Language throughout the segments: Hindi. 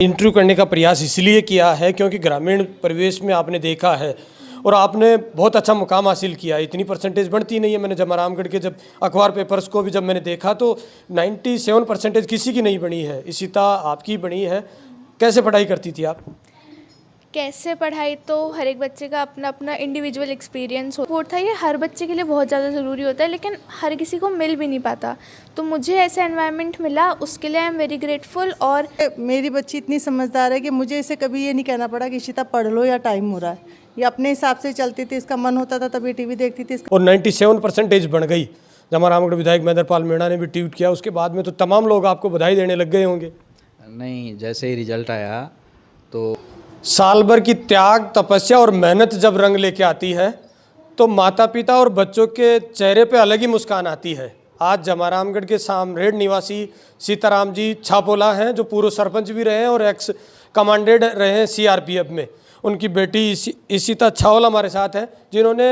इंटरव्यू करने का प्रयास इसलिए किया है क्योंकि ग्रामीण परिवेश में आपने देखा है और आपने बहुत अच्छा मुकाम हासिल किया। इतनी परसेंटेज बढ़ती नहीं है। मैंने जब रामगढ़ के जब अखबार पेपर्स को भी जब मैंने देखा तो 97 परसेंटेज किसी की नहीं बनी है। इशिता आपकी बनी है। कैसे पढ़ाई करती थी आप? कैसे पढ़ाई तो हर एक बच्चे का अपना अपना इंडिविजुअल एक्सपीरियंस होता है। ये हर बच्चे के लिए बहुत ज़्यादा ज़रूरी होता है, लेकिन हर किसी को मिल भी नहीं पाता। तो मुझे ऐसा एनवायरनमेंट मिला, उसके लिए आई एम वेरी ग्रेटफुल। और मेरी बच्ची इतनी समझदार है कि मुझे इसे कभी ये नहीं कहना पड़ा कि इशिता पढ़ लो या टाइम हो रहा है। ये अपने हिसाब से चलती थी, इसका मन होता था तभी टीवी देखती थी। और 97 परसेंटेज बन गई। जब रामगढ़ विधायक महेंद्रपाल मीणा ने भी ट्वीट किया, उसके बाद में तो तमाम लोग आपको बधाई देने लग गए होंगे। नहीं, जैसे ही रिजल्ट आया तो साल भर की त्याग, तपस्या और मेहनत जब रंग लेके आती है तो माता पिता और बच्चों के चेहरे पे अलग ही मुस्कान आती है। आज जमारामगढ़ के सामरेड निवासी सीताराम जी छापोला हैं, जो पूर्व सरपंच भी रहे हैं और एक्स कमांडेड रहे हैं सीआरपीएफ में। उनकी बेटी इशिता छावला हमारे साथ हैं, जिन्होंने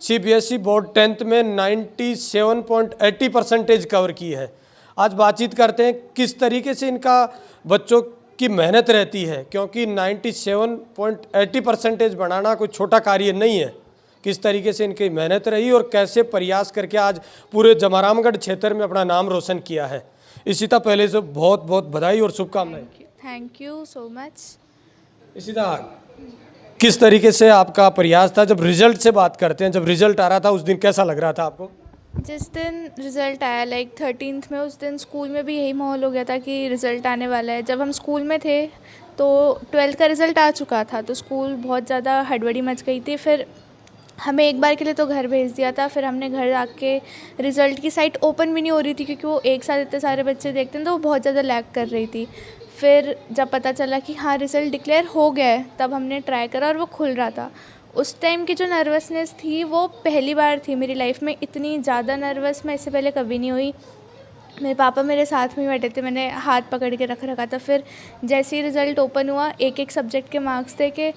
सीबीएसई बोर्ड 10th में 97.80 परसेंटेज कवर की है। आज बातचीत करते हैं किस तरीके से इनका बच्चों की मेहनत रहती है, क्योंकि 97.80 परसेंटेज बनाना कोई छोटा कार्य नहीं है। किस तरीके से इनकी मेहनत रही और कैसे प्रयास करके आज पूरे जमारामगढ़ क्षेत्र में अपना नाम रोशन किया है। इशिता, पहले से बहुत बहुत बधाई और शुभकामनाएं। Thank you so much. Ishita, किस तरीके से आपका प्रयास था? जब रिजल्ट से बात करते हैं, जब रिजल्ट आ रहा था उस दिन कैसा लग रहा था आपको? जिस दिन रिज़ल्ट आया 13th में, उस दिन स्कूल में भी यही माहौल हो गया था कि रिज़ल्ट आने वाला है। जब हम स्कूल में थे तो 12th का रिज़ल्ट आ चुका था, तो स्कूल बहुत ज़्यादा हड़बड़ी मच गई थी। फिर हमें एक बार के लिए तो घर भेज दिया था। फिर हमने घर आके रिज़ल्ट की साइट ओपन भी नहीं हो रही थी, क्योंकि वो एक साथ इतने सारे बच्चे देखते हैं तो वो बहुत ज़्यादा लैग कर रही थी। फिर जब पता चला कि हाँ रिज़ल्ट डिक्लेयर हो गया है, तब हमने ट्राई करा और वो खुल रहा था। उस टाइम की जो नर्वसनेस थी वो पहली बार थी मेरी लाइफ में। इतनी ज़्यादा नर्वस मैं इससे पहले कभी नहीं हुई। मेरे पापा मेरे साथ में बैठे थे, मैंने हाथ पकड़ के रख रखा था। फिर जैसे ही रिज़ल्ट ओपन हुआ, एक एक सब्जेक्ट के मार्क्स थे के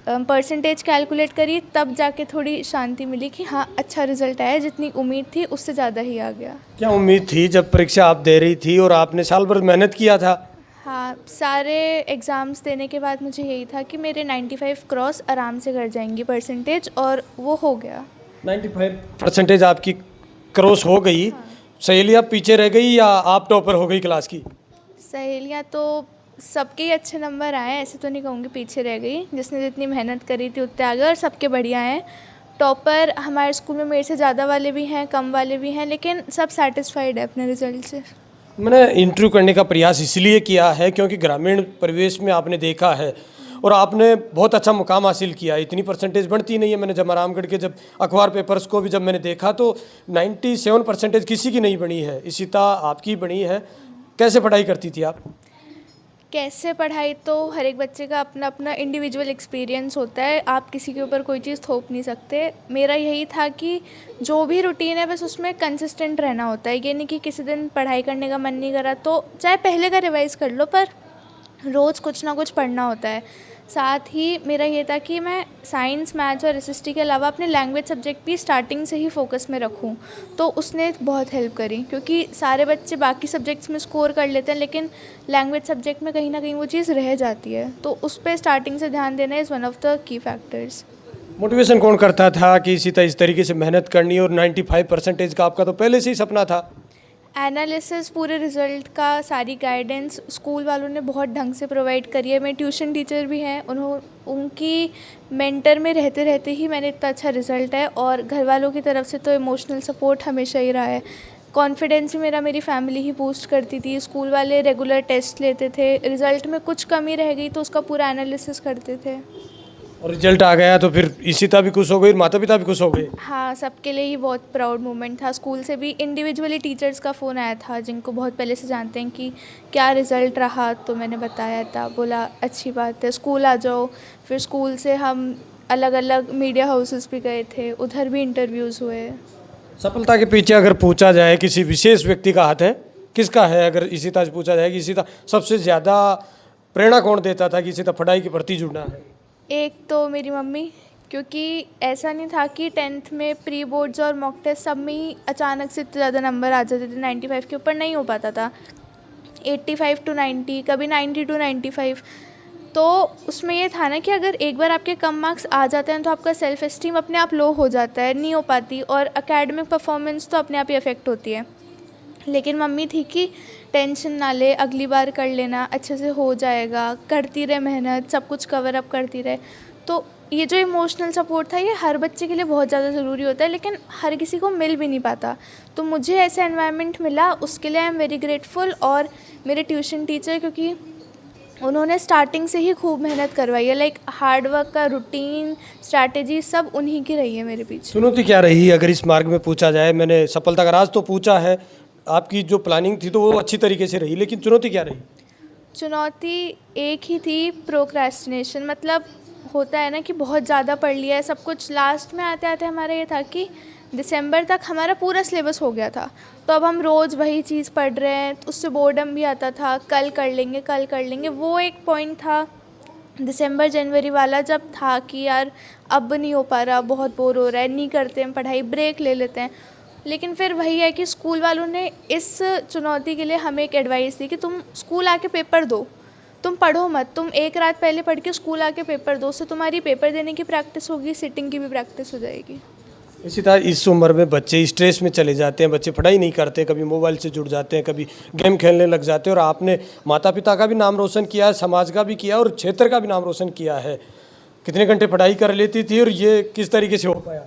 परसेंटेज कैलकुलेट करी, तब जाके थोड़ी शांति मिली कि हाँ अच्छा रिज़ल्ट आया। जितनी उम्मीद थी उससे ज़्यादा ही आ गया। क्या उम्मीद थी जब परीक्षा आप दे रही थी और आपने साल भर मेहनत किया था? हाँ, सारे एग्ज़ाम्स देने के बाद मुझे यही था कि मेरे 95 क्रॉस आराम से कर जाएंगी परसेंटेज, और वो हो गया। 95 परसेंटेज आपकी क्रॉस हो गई। हाँ। सहेलियाँ पीछे रह गई या आप टॉपर हो गई क्लास की? सहेलियाँ तो सबके ही अच्छे नंबर आए, ऐसे तो नहीं कहूँगी पीछे रह गई। जिसने जितनी मेहनत करी थी उतने आगे, और सबके बढ़िया हैं। टॉपर हमारे स्कूल में मेरे से ज़्यादा वाले भी हैं, कम वाले भी हैं, लेकिन सब सेटिस्फाइड है अपने रिज़ल्ट से। मैंने इंटरव्यू करने का प्रयास इसलिए किया है क्योंकि ग्रामीण परिवेश में आपने देखा है और आपने बहुत अच्छा मुकाम हासिल किया। इतनी परसेंटेज बढ़ती नहीं है। मैंने जमारामगढ़ के जब अखबार पेपर्स को भी जब मैंने देखा तो 97 परसेंटेज किसी की नहीं बनी है। इशिता आपकी बनी है। कैसे पढ़ाई करती थी आप? कैसे पढ़ाई तो हर एक बच्चे का अपना अपना इंडिविजुअल एक्सपीरियंस होता है। आप किसी के ऊपर कोई चीज़ थोप नहीं सकते। मेरा यही था कि जो भी रूटीन है बस उसमें कंसिस्टेंट रहना होता है। ये नहीं कि किसी दिन पढ़ाई करने का मन नहीं करा तो चाहे पहले का रिवाइज़ कर लो, पर रोज़ कुछ ना कुछ पढ़ना होता है। साथ ही मेरा ये था कि मैं साइंस, मैथ्स और एसएसटी के अलावा अपने लैंग्वेज सब्जेक्ट भी स्टार्टिंग से ही फोकस में रखूं, तो उसने बहुत हेल्प करी। क्योंकि सारे बच्चे बाकी सब्जेक्ट्स में स्कोर कर लेते हैं, लेकिन लैंग्वेज सब्जेक्ट में कहीं ना कहीं वो चीज़ रह जाती है। तो उस पर स्टार्टिंग से ध्यान देना is one of the key factors. Motivation कौन करता था कि इशिता इस तरीके से मेहनत करनी? और 95 परसेंटेज का आपका तो पहले से ही सपना था। एनालिसिस, पूरे रिज़ल्ट का सारी गाइडेंस स्कूल वालों ने बहुत ढंग से प्रोवाइड करी है। मेरे ट्यूशन टीचर भी हैं, उनकी मेंटर में रहते रहते ही मैंने इतना अच्छा रिज़ल्ट है। और घर वालों की तरफ से तो इमोशनल सपोर्ट हमेशा ही रहा है। कॉन्फिडेंस भी मेरी फैमिली ही बूस्ट करती थी। स्कूल वाले रेगुलर टेस्ट लेते थे, रिज़ल्ट में कुछ कमी रह गई तो उसका पूरा एनालिसिस करते थे। और रिजल्ट आ गया तो फिर इशिता भी खुश हो गई, माता पिता भी खुश हो गए। हाँ, सबके लिए ही बहुत प्राउड मोमेंट था। स्कूल से भी इंडिविजुअली टीचर्स का फ़ोन आया था, जिनको बहुत पहले से जानते हैं, कि क्या रिज़ल्ट रहा। तो मैंने बताया था, बोला अच्छी बात है, स्कूल आ जाओ। फिर स्कूल से हम अलग अलग मीडिया हाउसेस भी गए थे, उधर भी इंटरव्यूज़ हुए। सफलता के पीछे अगर पूछा जाए किसी विशेष व्यक्ति का हाथ है, किसका है? अगर इशिता से पूछा जाए कि इशिता सबसे ज़्यादा प्रेरणा कौन देता था कि इशिता पढ़ाई के प्रति जुड़ना है? एक तो मेरी मम्मी, क्योंकि ऐसा नहीं था कि 10th में प्री बोर्ड्स और मॉक टेस्ट सब में ही अचानक से इतने ज़्यादा नंबर आ जाते थे। 95 के ऊपर नहीं हो पाता था। 85 to 90, कभी 90 to 95। तो उसमें ये था ना कि अगर एक बार आपके कम मार्क्स आ जाते हैं तो आपका सेल्फ़ एस्टीम अपने आप लो हो जाता है, नहीं हो पाती, और एकेडमिक परफॉर्मेंस तो अपने आप ही अफेक्ट होती है। लेकिन मम्मी थी कि टेंशन ना ले, अगली बार कर लेना, अच्छे से हो जाएगा, करती रहे मेहनत, सब कुछ कवर अप करती रहे। तो ये जो इमोशनल सपोर्ट था ये हर बच्चे के लिए बहुत ज़्यादा ज़रूरी होता है, लेकिन हर किसी को मिल भी नहीं पाता। तो मुझे ऐसा एनवायरनमेंट मिला, उसके लिए आई एम वेरी ग्रेटफुल। और मेरे ट्यूशन टीचर, क्योंकि उन्होंने स्टार्टिंग से ही खूब मेहनत करवाई है, लाइक हार्ड वर्क का रूटीन, स्ट्रैटेजी सब उन्हीं की रही है मेरे पीछे। चुनौती क्या रही अगर इस मार्ग में पूछा जाए? मैंने सफलता का राज तो पूछा है, आपकी जो प्लानिंग थी तो वो अच्छी तरीके से रही, लेकिन चुनौती क्या रही? चुनौती एक ही थी, प्रोक्रेस्टिनेशन। मतलब होता है ना कि बहुत ज़्यादा पढ़ लिया है सब कुछ, लास्ट में आते आते हमारा ये था कि दिसंबर तक हमारा पूरा सिलेबस हो गया था, तो अब हम रोज़ वही चीज़ पढ़ रहे हैं, तो उससे बोर्डम भी आता था, कल कर लेंगे कल कर लेंगे। वो एक पॉइंट था दिसंबर जनवरी वाला, जब था कि यार अब नहीं हो पा रहा, बहुत बोर हो रहा है, नहीं करते हैं पढ़ाई, ब्रेक ले लेते हैं। लेकिन फिर वही है कि स्कूल वालों ने इस चुनौती के लिए हमें एक एडवाइस दी कि तुम स्कूल आके पेपर दो, तुम पढ़ो मत, तुम एक रात पहले पढ़ के स्कूल आके पेपर दो, उससे तुम्हारी पेपर देने की प्रैक्टिस होगी, सिटिंग की भी प्रैक्टिस हो जाएगी। इसी तरह इस उम्र में बच्चे स्ट्रेस में चले जाते हैं, बच्चे पढ़ाई नहीं करते, कभी मोबाइल से जुड़ जाते हैं, कभी गेम खेलने लग जाते हैं, और आपने माता पिता का भी नाम रोशन किया है, समाज का भी किया और क्षेत्र का भी नाम रोशन किया है। कितने घंटे पढ़ाई कर लेती थी और ये किस तरीके से हो पाया?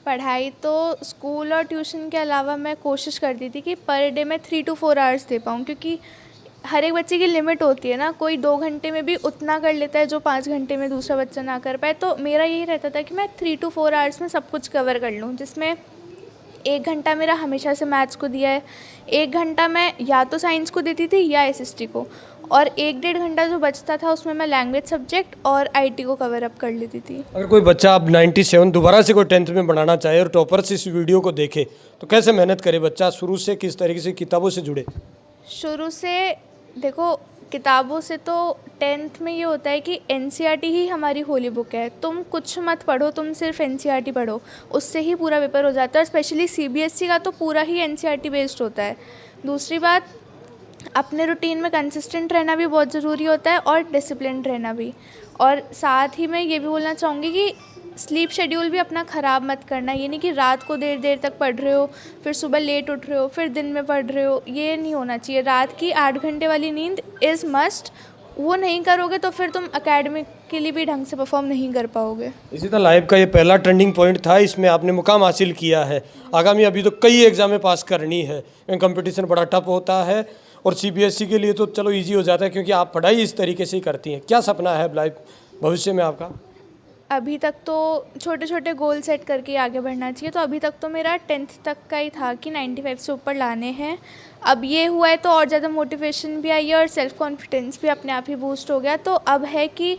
पढ़ाई तो स्कूल और ट्यूशन के अलावा मैं कोशिश करती थी कि पर डे मैं 3 to 4 आवर्स दे पाऊँ, क्योंकि हर एक बच्चे की लिमिट होती है ना। कोई 2 घंटे में भी उतना कर लेता है जो 5 घंटे में दूसरा बच्चा ना कर पाए। तो मेरा यही रहता था कि मैं 3 to 4 आवर्स में सब कुछ कवर कर लूँ, जिसमें 1 घंटा मेरा हमेशा से मैथ्स को दिया है, 1 घंटा मैं या तो साइंस को देती थी या एसएसटी को, और 1-1.5 घंटा जो बचता था उसमें मैं लैंग्वेज सब्जेक्ट और आईटी को कवर अप कर लेती थी। अगर कोई बच्चा अब 97 दोबारा से कोई 10th में बनाना चाहे और टॉपर से इस वीडियो को देखे तो कैसे मेहनत करे बच्चा? शुरू से किस तरीके से किताबों से जुड़े? शुरू से देखो, किताबों से तो 10th में ये होता है कि एनसीईआरटी ही हमारी होली बुक है। तुम कुछ मत पढ़ो, तुम सिर्फ एनसीईआरटी पढ़ो, उससे ही पूरा पेपर हो जाता है। और स्पेशली सीबीएसई का तो पूरा ही एनसीईआरटी बेस्ड होता है। दूसरी बात, अपने रूटीन में कंसिस्टेंट रहना भी बहुत ज़रूरी होता है और डिसिप्लिन रहना भी। और साथ ही मैं ये भी बोलना चाहूँगी कि स्लीप शेड्यूल भी अपना ख़राब मत करना। ये नहीं कि रात को देर देर तक पढ़ रहे हो, फिर सुबह लेट उठ रहे हो, फिर दिन में पढ़ रहे हो, ये नहीं होना चाहिए। रात की 8 घंटे वाली नींद इज़ मस्ट। वो नहीं करोगे तो फिर तुम एकेडमिक के लिए भी ढंग से परफॉर्म नहीं कर पाओगे। इसी तरह लाइफ का ये पहला टर्निंग पॉइंट था, इसमें आपने मुकाम हासिल किया है। आगामी अभी तो कई एग्जामें पास करनी है, कंपटीशन बड़ा टफ होता है, और सीबीएसई के लिए तो चलो इजी हो जाता है क्योंकि आप पढ़ाई इस तरीके से ही करती हैं। क्या सपना है लाइफ भविष्य में आपका? अभी तक तो छोटे छोटे गोल सेट करके आगे बढ़ना चाहिए। तो अभी तक तो मेरा 10th तक का ही था कि 95 से ऊपर लाने हैं। अब ये हुआ है तो और ज़्यादा मोटिवेशन भी आई है और सेल्फ़ कॉन्फिडेंस भी अपने आप ही बूस्ट हो गया। तो अब है कि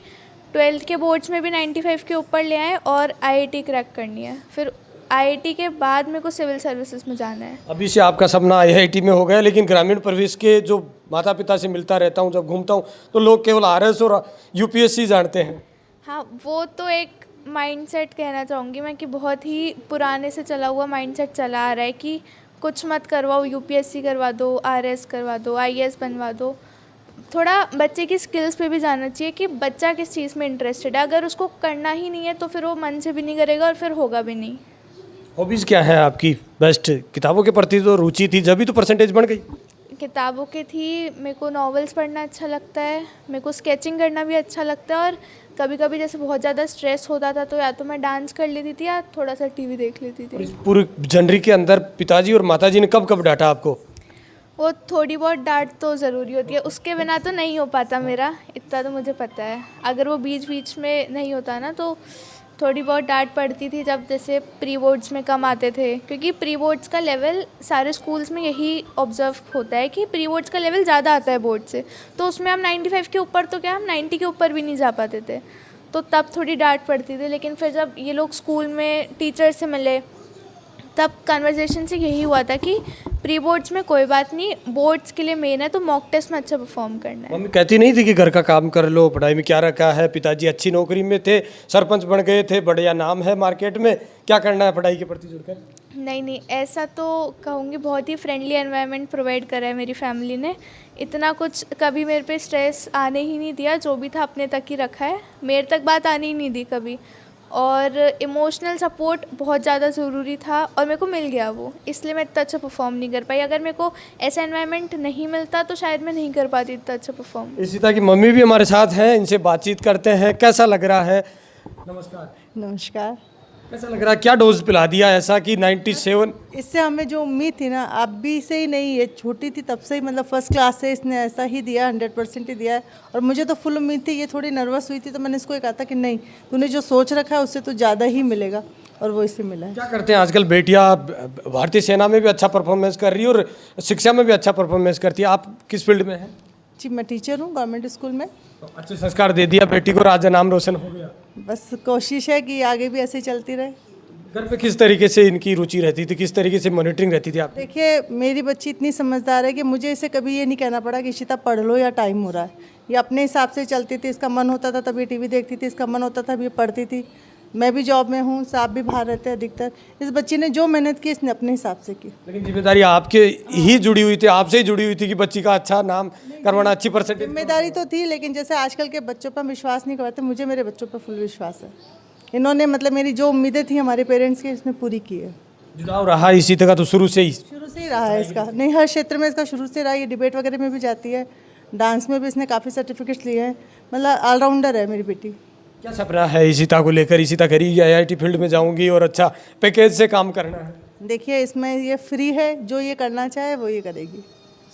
12th के बोर्ड्स में भी 95 के ऊपर ले आएँ और आईआईटी क्रैक करनी है। फिर आईआईटी के बाद मेरे को सिविल सर्विसेज में जाना है। अभी से आपका सपना आईआईटी में हो गया, लेकिन ग्रामीण परिवेश के जो माता पिता से मिलता रहता हूँ, जब घूमता हूँ तो लोग केवल आरएस और यूपीएससी जानते हैं। हाँ, वो तो एक माइंडसेट कहना चाहूँगी मैं कि बहुत ही पुराने से चला हुआ माइंडसेट चला आ रहा है कि कुछ मत करवाओ, यूपीएससी करवा दो, आरएस करवा दो, आईएएस बनवा दो। थोड़ा बच्चे की स्किल्स पे भी जानना चाहिए कि बच्चा किस चीज़ में इंटरेस्टेड है। अगर उसको करना ही नहीं है तो फिर वो मन से भी नहीं करेगा और फिर होगा भी नहीं। हॉबीज़ क्या है आपकी? बेस्ट किताबों के प्रति तो रुचि थी, जब भी तो परसेंटेज बढ़ गई। किताबों के थी, मेरे को नॉवेल्स पढ़ना अच्छा लगता है, मेरे को स्केचिंग करना भी अच्छा लगता है, और कभी कभी जैसे बहुत ज़्यादा स्ट्रेस होता था तो या तो मैं डांस कर लेती थी या थोड़ा सा टीवी देख लेती और थी। इस पूरी जनरी के अंदर पिताजी और माताजी ने कब कब डांटा आपको? वो थोड़ी बहुत डांट तो ज़रूरी होती है, उसके बिना तो नहीं हो पाता मेरा, इतना तो मुझे पता है। अगर वो बीच बीच में नहीं होता ना तो थोड़ी बहुत डांट पड़ती थी, जब जैसे प्री बोर्ड्स में कम आते थे, क्योंकि प्री बोर्ड्स का लेवल सारे स्कूल्स में यही ऑब्जर्व होता है कि प्री बोर्ड्स का लेवल ज़्यादा आता है बोर्ड से। तो उसमें हम 95 के ऊपर तो क्या, हम 90 के ऊपर भी नहीं जा पाते थे, तो तब थोड़ी डांट पड़ती थी। लेकिन फिर जब ये लोग स्कूल में टीचर से मिले तब कन्वर्सेशन से यही हुआ था कि प्री बोर्ड्स में कोई बात नहीं, बोर्ड्स के लिए मेन है तो मॉक टेस्ट में अच्छा परफॉर्म करना है। मम्मी कहती नहीं थी कि घर का काम कर लो, पढ़ाई में क्या रखा है? पिताजी अच्छी नौकरी में थे, सरपंच बन गए थे, बढ़िया नाम है मार्केट में, क्या करना है पढ़ाई के प्रति जुड़कर? नहीं नहीं, ऐसा तो कहूँगी बहुत ही फ्रेंडली एनवायरनमेंट प्रोवाइड करा है मेरी फैमिली ने। इतना कुछ कभी मेरे पे स्ट्रेस आने ही नहीं दिया, जो भी था अपने तक ही रखा है, मेरे तक बात आने ही नहीं दी कभी। और इमोशनल सपोर्ट बहुत ज़्यादा ज़रूरी था और मेरे को मिल गया वो, इसलिए मैं इतना अच्छा परफॉर्म नहीं कर पाई। अगर मेरे को ऐसा एनवायरनमेंट नहीं मिलता तो शायद मैं नहीं कर पाती इतना अच्छा परफॉर्म। इशिता की मम्मी भी हमारे साथ हैं, इनसे बातचीत करते हैं। कैसा लग रहा है? नमस्कार। नमस्कार। कैसा लग रहा है? क्या डोज पिला दिया ऐसा कि 97? इससे हमें जो उम्मीद थी ना, अभी से ही नहीं, ये छोटी थी तब से ही, मतलब फर्स्ट क्लास से इसने ऐसा ही दिया, 100% ही दिया है। और मुझे तो फुल उम्मीद थी, ये थोड़ी नर्वस हुई थी तो मैंने इसको ये कहा था कि नहीं, तूने जो सोच रखा है उससे तो ज़्यादा ही मिलेगा, और वो इससे मिला है। क्या करते हैं आजकल बेटियां? भारतीय सेना में भी अच्छा परफॉर्मेंस कर रही है और शिक्षा में भी अच्छा परफॉर्मेंस करती है। आप किस फील्ड में हैं? जी, मैं टीचर हूँ गवर्नमेंट स्कूल में। तो अच्छे संस्कार दे दिया बेटी को, आज नाम रोशन हो गया। बस कोशिश है कि आगे भी ऐसे ही चलती रहे। घर पे किस तरीके से इनकी रुचि रहती थी, किस तरीके से मॉनिटरिंग रहती थी आप? देखिए, मेरी बच्ची इतनी समझदार है कि मुझे इसे कभी ये नहीं कहना पड़ा कि इशिता पढ़ लो या टाइम हो रहा है। ये अपने हिसाब से चलती थी, इसका मन होता था तब ये टीवी देखती थी, इसका मन होता था तब ये पढ़ती थी। मैं भी जॉब में हूँ, साहब भी बाहर रहते हैं अधिकतर। इस बच्ची ने जो मेहनत की इसने अपने हिसाब से की। लेकिन जिम्मेदारी आपके ही जुड़ी हुई थी, आपसे ही जुड़ी हुई थी कि बच्ची का अच्छा नाम करवाना, अच्छी परसेंटेज। जिम्मेदारी तो थी, लेकिन जैसे आजकल के बच्चों पर विश्वास नहीं करवाते, मुझे मेरे बच्चों पर फुल विश्वास है। इन्होंने मतलब मेरी जो उम्मीदें थी हमारे पेरेंट्स की, इसने पूरी की है। जुड़ाव रहा इसी तरह तो शुरू से ही? शुरू से ही रहा है इसका, नहीं हर क्षेत्र में इसका शुरू से रहा। ये डिबेट वगैरह में भी जाती है, डांस में भी इसने काफ़ी सर्टिफिकेट्स लिए हैं, मतलब ऑलराउंडर है मेरी बेटी। क्या सपना है इशिता को लेकर? इशिता कह रही है IIT फील्ड में जाऊंगी और अच्छा पैकेज से काम करना है। देखिए, इसमें ये फ्री है, जो ये करना चाहे वो ये करेगी।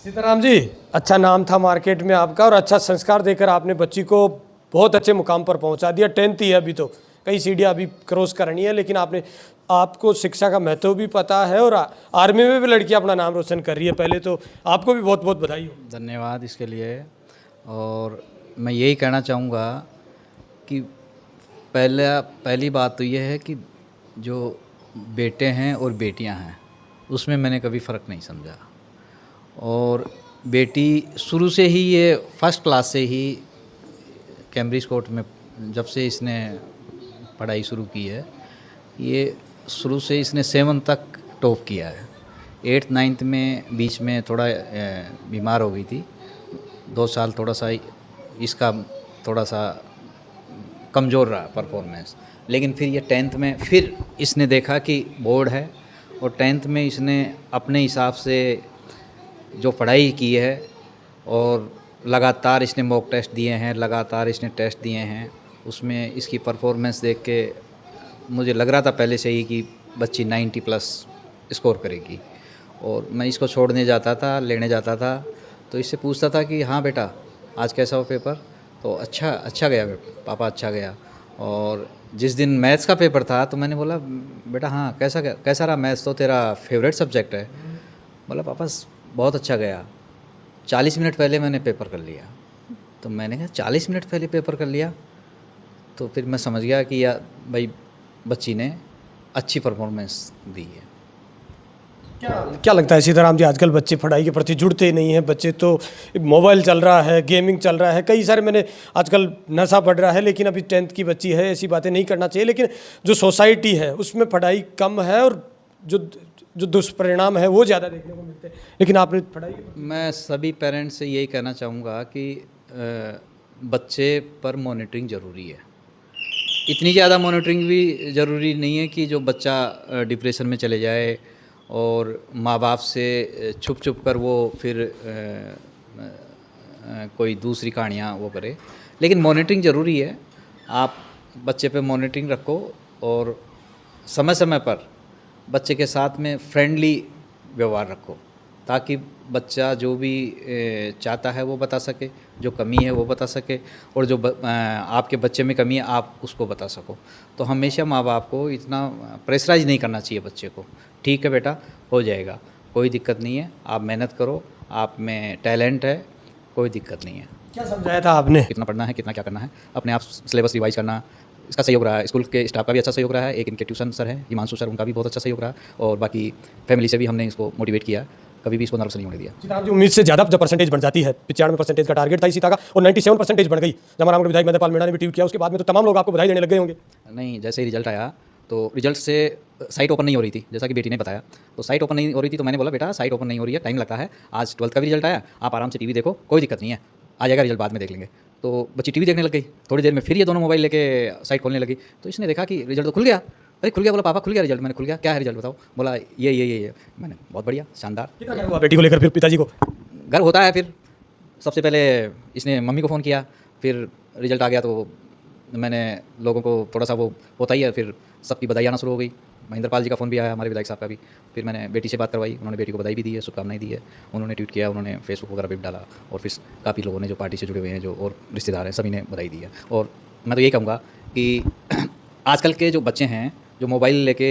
सीताराम जी, अच्छा नाम था मार्केट में आपका और अच्छा संस्कार देकर आपने बच्ची को बहुत अच्छे मुकाम पर पहुंचा दिया। 10th ही है अभी, तो कई सीढ़ियाँ अभी क्रॉस करनी है, लेकिन आपको शिक्षा का महत्व भी पता है और आर्मी में भी लड़की अपना नाम रोशन कर रही है। पहले तो आपको भी बहुत बहुत बधाई हो। धन्यवाद इसके लिए। और मैं यही कहना चाहूँगा कि पहली बात तो ये है कि जो बेटे हैं और बेटियां हैं उसमें मैंने कभी फ़र्क नहीं समझा। और बेटी शुरू से ही, ये फर्स्ट क्लास से ही कैम्ब्रिज कोर्ट में जब से इसने पढ़ाई शुरू की है, ये शुरू से इसने 7 तक टॉप किया है। 8th 9th में बीच में थोड़ा बीमार हो गई थी, 2 साल थोड़ा सा इसका थोड़ा सा कमज़ोर रहा परफॉर्मेंस। लेकिन फिर ये 10th में फिर इसने देखा कि बोर्ड है और 10th में इसने अपने हिसाब से जो पढ़ाई की है और लगातार इसने मॉक टेस्ट दिए हैं, लगातार इसने टेस्ट दिए हैं, उसमें इसकी परफॉर्मेंस देख के मुझे लग रहा था पहले से ही कि बच्ची 90+ स्कोर करेगी। और मैं इसको छोड़ने जाता था, लेने जाता था, तो इससे पूछता था कि हाँ बेटा आज कैसा हो पेपर? तो अच्छा गया पापा, अच्छा गया। और जिस दिन मैथ्स का पेपर था तो मैंने बोला बेटा हाँ कैसा रहा मैथ्स? तो तेरा फेवरेट सब्जेक्ट है। बोला पापा बहुत अच्छा गया, 40 मिनट पहले मैंने पेपर कर लिया। तो मैंने कहा 40 मिनट पहले पेपर कर लिया? तो फिर मैं समझ गया कि यार भाई बच्ची ने अच्छी परफॉर्मेंस दी है। क्या लगता है सीताराम जी, आजकल बच्चे पढ़ाई के प्रति जुड़ते ही नहीं हैं। बच्चे तो मोबाइल चल रहा है, गेमिंग चल रहा है, कई सारे मैंने आजकल नशा बढ़ रहा है। लेकिन अभी 10th की बच्ची है, ऐसी बातें नहीं करना चाहिए। लेकिन जो सोसाइटी है उसमें पढ़ाई कम है और जो दुष्परिणाम है वो ज़्यादा देखने को मिलते हैं। लेकिन आपने पढ़ाई, मैं सभी पेरेंट्स से यही कहना चाहूँगा कि बच्चे पर मॉनिटरिंग ज़रूरी है। इतनी ज़्यादा मॉनिटरिंग भी ज़रूरी नहीं है कि जो बच्चा डिप्रेशन में चले जाए और माँ बाप से छुप कर वो फिर कोई दूसरी कहानियाँ वो करे। लेकिन मॉनिटरिंग ज़रूरी है। आप बच्चे पे मॉनिटरिंग रखो और समय समय पर बच्चे के साथ में फ्रेंडली व्यवहार रखो, ताकि बच्चा जो भी चाहता है वो बता सके, जो कमी है वो बता सके, और जो आपके बच्चे में कमी है आप उसको बता सको। तो हमेशा माँ बाप को इतना प्रेशराइज नहीं करना चाहिए बच्चे को। ठीक है बेटा, हो जाएगा, कोई दिक्कत नहीं है, आप मेहनत करो, आप में टैलेंट है, कोई दिक्कत नहीं है। क्या समझाया था आपने? कितना पढ़ना है, कितना क्या करना है, अपने आप सिलेबस रिवाइज करना, इसका सहयोग रहा है। स्कूल के स्टाफ का भी अच्छा सहयोग रहा है। एक इनके ट्यूशन सर है हिमांशु सर, उनका भी बहुत अच्छा सहयोग रहा। और बाकी फैमिली से भी हमने इसको मोटिवेट किया, कभी भी इसको नर्वस नहीं होने दिया। सीताराम जी, उम्मीद से ज़्यादा जब परसेंटेज बढ़ जाती है, 95% का टारगेट था इशिता का और 97% बढ़ गई। जमाराम विधायक महेंद्र पाल मीणा ने भी ट्वीट किया, उसके बाद में तो तमाम लोग आपको बधाई देने लग गए होंगे। नहीं, जैसे ही रिजल्ट आया तो रिजल्ट से साइट ओपन नहीं हो रही थी, जैसा कि बेटी ने बताया। तो साइट ओपन नहीं हो रही थी तो मैंने बोला बेटा साइट ओपन नहीं हो रही है, टाइम लगता है, आज 12th का भी रिजल्ट आया, आप आराम से टीवी देखो, कोई दिक्कत नहीं है, आ जाएगा रिजल्ट बाद में देख लेंगे। तो बच्ची टीवी देखने लग गई। थोड़ी देर में फिर ये दोनों मोबाइल लेके साइट खोलने लगी। तो इसने देखा कि रिजल्ट तो खुल गया। अरे खुल गया, बोला पापा खुल गया रिजल्ट। मैंने खुल गया, क्या है रिजल्ट बताओ। बोला ये। मैंने बहुत बढ़िया, शानदार। कितना गर्व हुआ बेटी को लेकर फिर पिताजी को? गर्व होता है। फिर सबसे पहले इसने मम्मी को फ़ोन किया, फिर रिजल्ट आ गया तो मैंने लोगों को थोड़ा सा वो होता ही है, फिर सबकी बधाई आना शुरू हो गई। महेंद्र पाल जी का फ़ोन भी आया, हमारे विधायक साहब का भी। फिर मैंने बेटी से बात करवाई, उन्होंने बेटी को बधाई भी दी है, शुभकामनाएं दी है। उन्होंने ट्वीट किया, उन्होंने फेसबुक वगैरह पे भी डाला, और फिर काफ़ी लोगों ने जो पार्टी से जुड़े हुए हैं, जो और रिश्तेदार हैं, सभी ने बधाई दी है। और मैं तो यही कहूँगा कि आजकल के जो बच्चे हैं जो मोबाइल लेके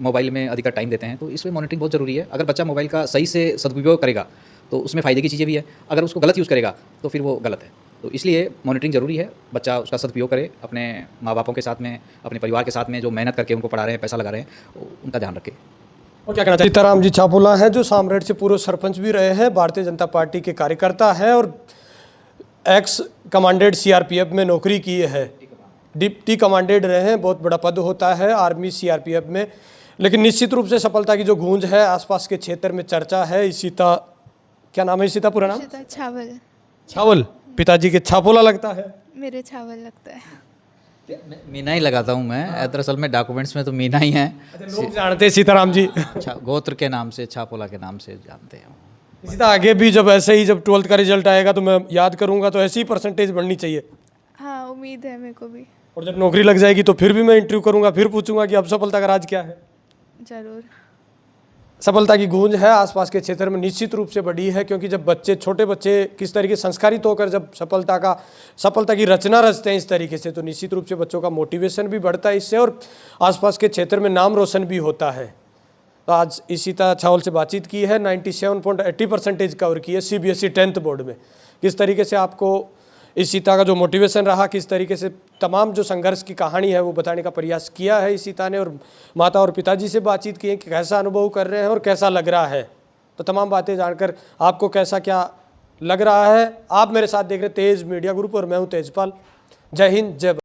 मोबाइल में अधिकतर टाइम देते हैं, तो इसमें मॉनिटरिंग बहुत ज़रूरी है। अगर बच्चा मोबाइल का सही से सदुपयोग करेगा तो उसमें फ़ायदे की चीज़ें भी है, अगर उसको गलत यूज़ करेगा तो फिर वो गलत है। तो इसलिए मॉनिटरिंग ज़रूरी है, बच्चा उसका सदुपयोग करे, अपने माँ बापों के साथ में, अपने परिवार के साथ में जो मेहनत करके उनको पढ़ा रहे हैं, पैसा लगा रहे हैं, उनका ध्यान रखे। और क्या कहना चाहिए? सीताराम जी छापोला हैं जो सामरेड से पूर्व सरपंच भी रहे हैं, भारतीय जनता पार्टी के कार्यकर्ता हैं और एक्स कमांडेड सीआरपीएफ में नौकरी की है, डिप्टी कमांडेड रहे हैं, बहुत बड़ा पद होता है आर्मी सीआरपीएफ में। लेकिन निश्चित रूप से सफलता की जो गूंज है आसपास के क्षेत्र में चर्चा है। इशिता, क्या नाम है इशिता पूरा नाम? इशिता छावल। छावल, पिताजी के छापोला लगता है। मेरे छावल लगता है। मीना ही लगाता हूँ मैं, दरअसल में डॉक्यूमेंट्स में तो मीना ही है। लोग जानते हैं सीताराम जी। गोत्र के नाम से, छापोला के नाम से जानते हैं। इशिता, आगे भी जब ऐसे ही जब 12th का रिजल्ट आएगा तो मैं याद करूंगा, तो ऐसी ही परसेंटेज बढ़नी चाहिए। हाँ, उम्मीद है मेरे को भी। और जब नौकरी लग जाएगी तो फिर भी मैं इंटरव्यू करूंगा, फिर पूछूंगा कि अब सफलता का राज क्या है। ज़रूर। सफलता की गूंज है आसपास के क्षेत्र में निश्चित रूप से बड़ी है, क्योंकि जब बच्चे, छोटे बच्चे किस तरीके संस्कारित होकर जब सफलता की रचना रचते हैं इस तरीके से, तो निश्चित रूप से बच्चों का मोटिवेशन भी बढ़ता है इससे, और आसपास के क्षेत्र में नाम रोशन भी होता है। तो आज इशिता छावल से बातचीत की है, 97.80% कवर की है CBSE 10th बोर्ड में। किस तरीके से आपको इशिता का जो मोटिवेशन रहा, किस तरीके से तमाम जो संघर्ष की कहानी है वो बताने का प्रयास किया है इशिता ने, और माता और पिताजी से बातचीत की है कि कैसा अनुभव कर रहे हैं और कैसा लग रहा है। तो तमाम बातें जानकर आपको कैसा क्या लग रहा है, आप मेरे साथ देख रहे तेज मीडिया ग्रुप और मैं हूँ तेजपाल। जय हिंद, जय भारत।